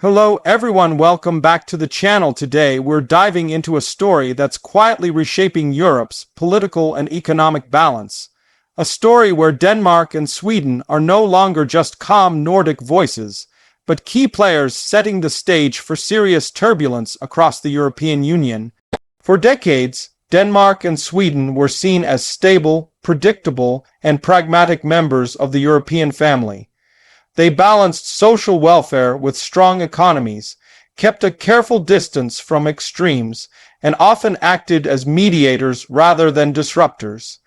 Hello everyone, welcome back to the channel. Today we're diving into a story that's quietly reshaping Europe's political and economic balance. A story where Denmark and Sweden are no longer just calm Nordic voices, but key players setting the stage for serious turbulence across the European Union. For decades, Denmark and Sweden were seen as stable, predictable, and pragmatic members of the European family. They balanced social welfare with strong economies, kept a careful distance from extremes, and often acted as mediators rather than disruptors.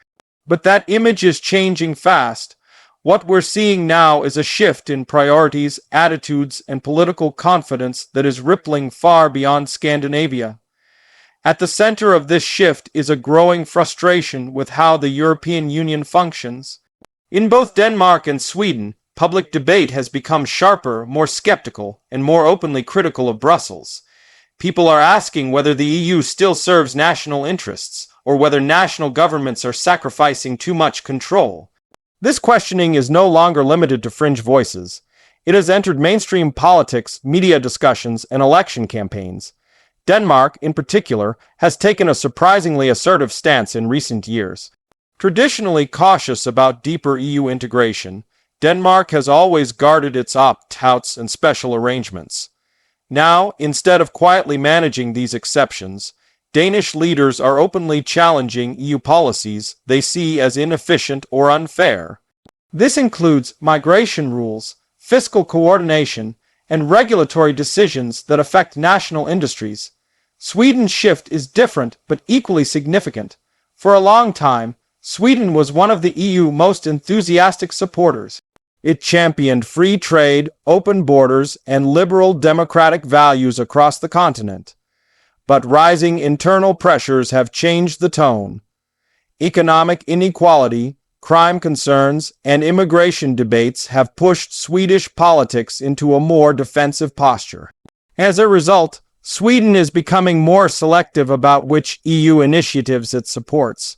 But that image is changing fast. What we're seeing now is a shift in priorities, attitudes, and political confidence that is rippling far beyond Scandinavia. At the center of this shift is a growing frustration with how the European Union functions. In both Denmark and Sweden, public debate has become sharper, more skeptical, and more openly critical of Brussels. People are asking whether the EU still serves national interests, or whether national governments are sacrificing too much control. This questioning is no longer limited to fringe voices. It has entered mainstream politics, media discussions, and election campaigns. Denmark, in particular, has taken a surprisingly assertive stance in recent years. Traditionally cautious about deeper EU integration, Denmark has always guarded its opt-outs and special arrangements. Now, instead of quietly managing these exceptions, Danish leaders are openly challenging EU policies they see as inefficient or unfair. This includes migration rules, fiscal coordination, and regulatory decisions that affect national industries. Sweden's shift is different but equally significant. For a long time, Sweden was one of the EU's most enthusiastic supporters. It championed free trade, open borders, and liberal democratic values across the continent. But rising internal pressures have changed the tone. Economic inequality, crime concerns, and immigration debates have pushed Swedish politics into a more defensive posture. As a result, Sweden is becoming more selective about which EU initiatives it supports.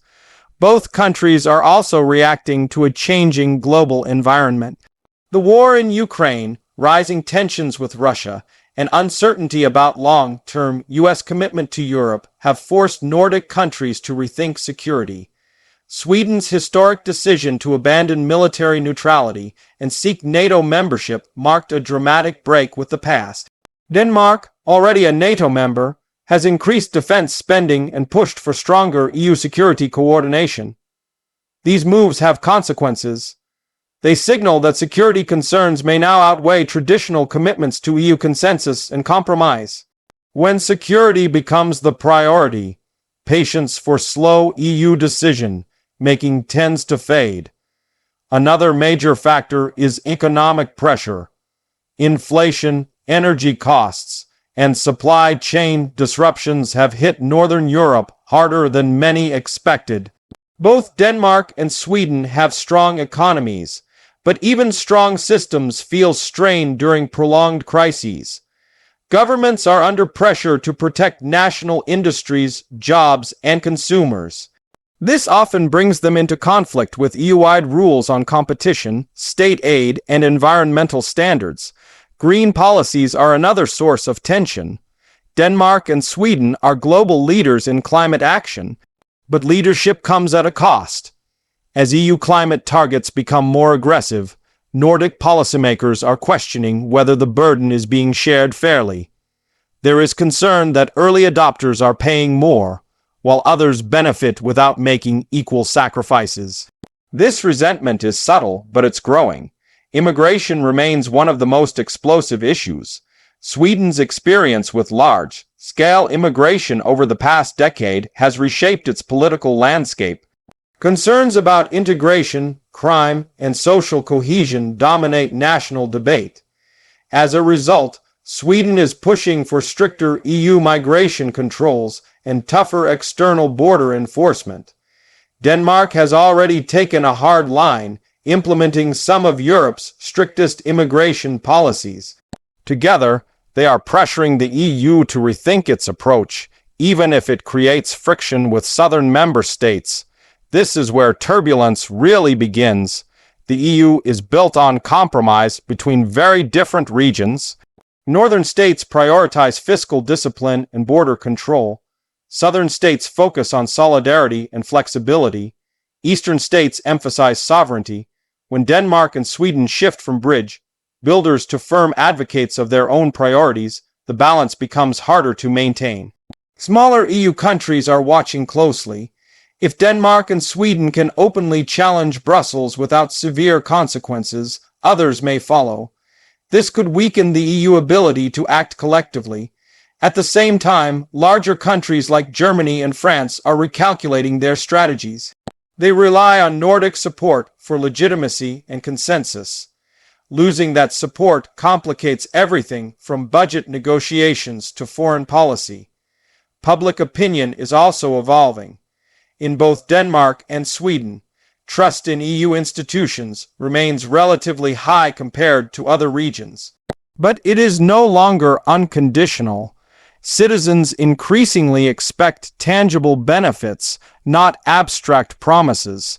Both countries are also reacting to a changing global environment. The war in Ukraine, rising tensions with Russia, and uncertainty about long-term U.S. commitment to Europe have forced Nordic countries to rethink security. Sweden's historic decision to abandon military neutrality and seek NATO membership marked a dramatic break with the past. Denmark, already a NATO member, has increased defense spending and pushed for stronger EU security coordination. These moves have consequences. They signal that security concerns may now outweigh traditional commitments to EU consensus and compromise. When security becomes the priority, patience for slow EU decision-making tends to fade. Another major factor is economic pressure. Inflation, energy costs, and supply chain disruptions have hit Northern Europe harder than many expected. Both Denmark and Sweden have strong economies, but even strong systems feel strained during prolonged crises. Governments are under pressure to protect national industries, jobs, and consumers. This often brings them into conflict with EU-wide rules on competition, state aid, and environmental standards. Green policies are another source of tension. Denmark and Sweden are global leaders in climate action, but leadership comes at a cost. As EU climate targets become more aggressive, Nordic policymakers are questioning whether the burden is being shared fairly. There is concern that early adopters are paying more, while others benefit without making equal sacrifices. This resentment is subtle, but it's growing. Immigration remains one of the most explosive issues. Sweden's experience with large-scale immigration over the past decade has reshaped its political landscape. Concerns about integration, crime, and social cohesion dominate national debate. As a result, Sweden is pushing for stricter EU migration controls and tougher external border enforcement. Denmark has already taken a hard line, implementing some of Europe's strictest immigration policies. Together, they are pressuring the EU to rethink its approach, even if it creates friction with southern member states. This is where turbulence really begins. The EU is built on compromise between very different regions. Northern states prioritize fiscal discipline and border control. Southern states focus on solidarity and flexibility. Eastern states emphasize sovereignty. When Denmark and Sweden shift from bridge builders to firm advocates of their own priorities, the balance becomes harder to maintain. Smaller EU countries are watching closely. If Denmark and Sweden can openly challenge Brussels without severe consequences, others may follow. This could weaken the EU ability to act collectively. At the same time, larger countries like Germany and France are recalculating their strategies. They rely on Nordic support for legitimacy and consensus. Losing that support complicates everything from budget negotiations to foreign policy. Public opinion is also evolving. In both Denmark and Sweden, trust in EU institutions remains relatively high compared to other regions. But it is no longer unconditional. Citizens increasingly expect tangible benefits, not abstract promises.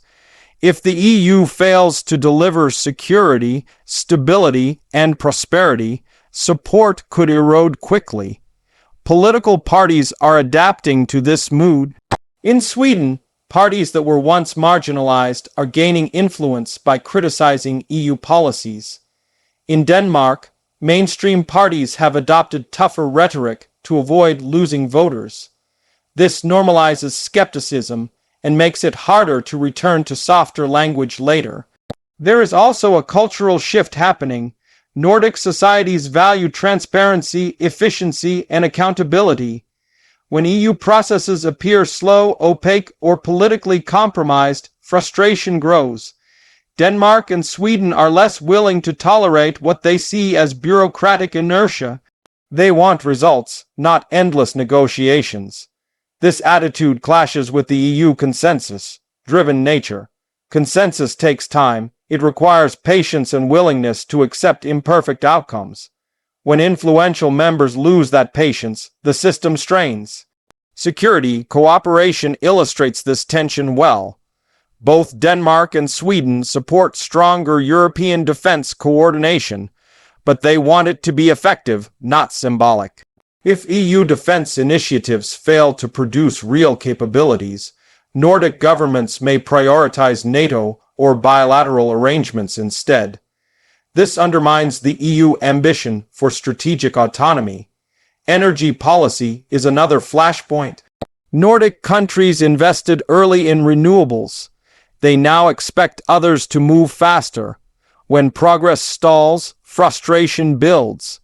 If the EU fails to deliver security, stability, and prosperity, support could erode quickly. Political parties are adapting to this mood. In Sweden, parties that were once marginalized are gaining influence by criticizing EU policies. In Denmark, mainstream parties have adopted tougher rhetoric to avoid losing voters. This normalizes skepticism and makes it harder to return to softer language later. There is also a cultural shift happening. Nordic societies value transparency, efficiency, and accountability. When EU processes appear slow, opaque, or politically compromised, frustration grows. Denmark and Sweden are less willing to tolerate what they see as bureaucratic inertia. They want results, not endless negotiations. This attitude clashes with the EU consensus-driven nature. Consensus takes time. It requires patience and willingness to accept imperfect outcomes. When influential members lose that patience, the system strains. Security cooperation illustrates this tension well. Both Denmark and Sweden support stronger European defense coordination, but they want it to be effective, not symbolic. If EU defense initiatives fail to produce real capabilities, Nordic governments may prioritize NATO or bilateral arrangements instead. This undermines the EU ambition for strategic autonomy. Energy policy is another flashpoint. Nordic countries invested early in renewables. They now expect others to move faster. When progress stalls, frustration builds.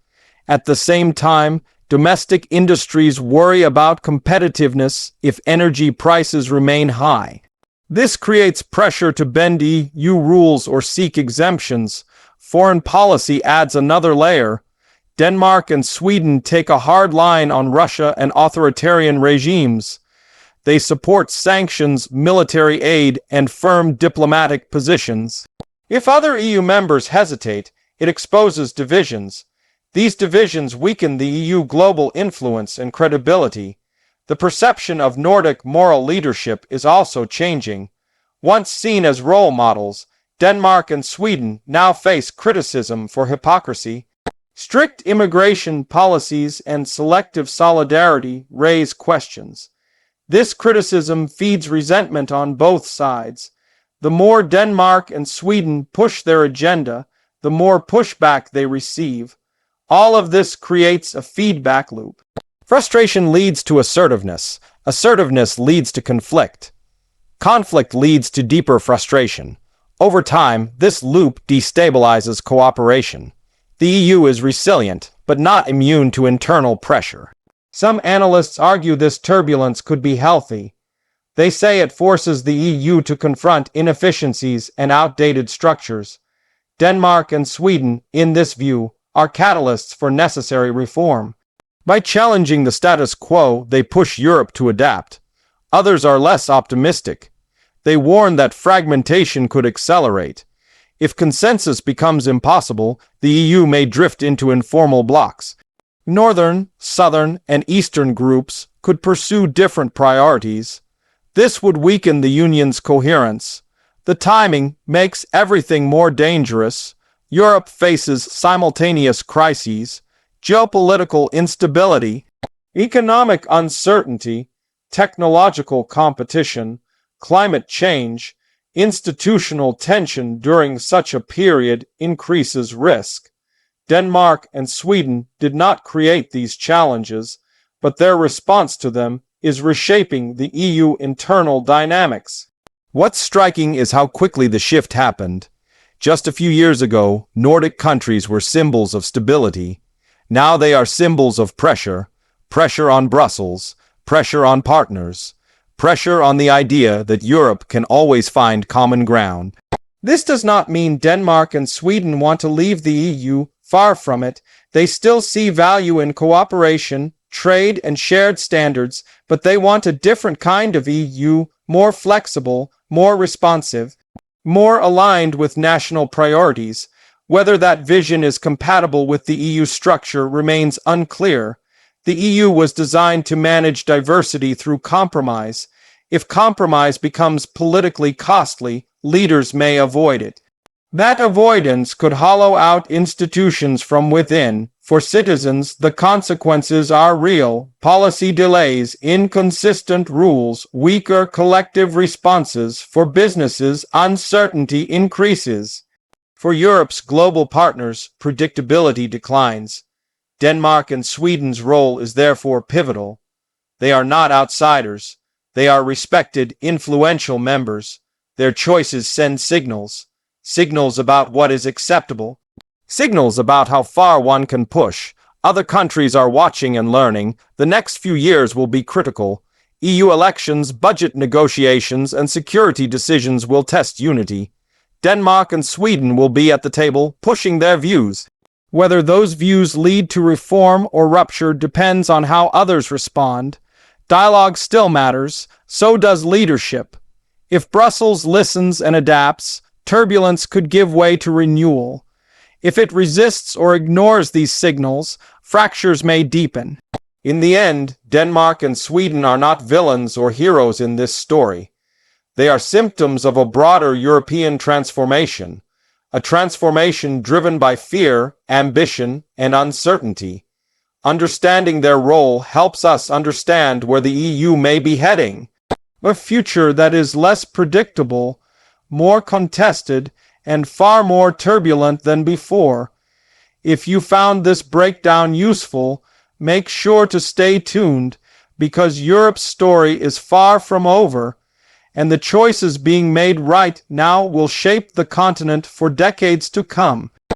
At the same time, domestic industries worry about competitiveness if energy prices remain high. This creates pressure to bend EU rules or seek exemptions. Foreign policy adds another layer. Denmark and Sweden take a hard line on Russia and authoritarian regimes. They support sanctions, military aid, and firm diplomatic positions. If other EU members hesitate, it exposes divisions. These divisions weaken the EU global influence and credibility. The perception of Nordic moral leadership is also changing. Once seen as role models, Denmark and Sweden now face criticism for hypocrisy. Strict immigration policies and selective solidarity raise questions. This criticism feeds resentment on both sides. The more Denmark and Sweden push their agenda, the more pushback they receive. All of this creates a feedback loop. Frustration leads to assertiveness. Assertiveness leads to conflict. Conflict leads to deeper frustration. Over time, this loop destabilizes cooperation. The EU is resilient, but not immune to internal pressure. Some analysts argue this turbulence could be healthy. They say it forces the EU to confront inefficiencies and outdated structures. Denmark and Sweden, in this view, are catalysts for necessary reform. By challenging the status quo, they push Europe to adapt. Others are less optimistic. They warn that fragmentation could accelerate. If consensus becomes impossible, the EU may drift into informal blocs. Northern, Southern, and Eastern groups could pursue different priorities. This would weaken the Union's coherence. The timing makes everything more dangerous. Europe faces simultaneous crises. geopolitical instability, economic uncertainty, technological competition, climate change, institutional tension during such a period increases risk. Denmark and Sweden did not create these challenges, but their response to them is reshaping the EU internal dynamics. What's striking is how quickly the shift happened. Just a few years ago, Nordic countries were symbols of stability. Now they are symbols of pressure. Pressure on Brussels, pressure on partners, pressure on the idea that Europe can always find common ground. This does not mean Denmark and Sweden want to leave the EU. Far from it. They still see value in cooperation, trade, and shared standards, but they want a different kind of EU, more flexible, more responsive, more aligned with national priorities. Whether that vision is compatible with the EU structure remains unclear. The EU was designed to manage diversity through compromise. If compromise becomes politically costly, leaders may avoid it. That avoidance could hollow out institutions from within. For citizens, the consequences are real: policy delays, inconsistent rules, weaker collective responses. For businesses, uncertainty increases. For Europe's global partners, predictability declines. Denmark and Sweden's role is therefore pivotal. They are not outsiders. They are respected, influential members. Their choices send signals. Signals about what is acceptable. Signals about how far one can push. Other countries are watching and learning. The next few years will be critical. EU elections, budget negotiations, and security decisions will test unity. Denmark and Sweden will be at the table, pushing their views. Whether those views lead to reform or rupture depends on how others respond. Dialogue still matters, so does leadership. If Brussels listens and adapts, turbulence could give way to renewal. If it resists or ignores these signals, fractures may deepen. In the end, Denmark and Sweden are not villains or heroes in this story. They are symptoms of a broader European transformation, a transformation driven by fear, ambition, and uncertainty. Understanding their role helps us understand where the EU may be heading. A future that is less predictable, more contested, and far more turbulent than before. If you found this breakdown useful, make sure to stay tuned, because Europe's story is far from over, and the choices being made right now will shape the continent for decades to come.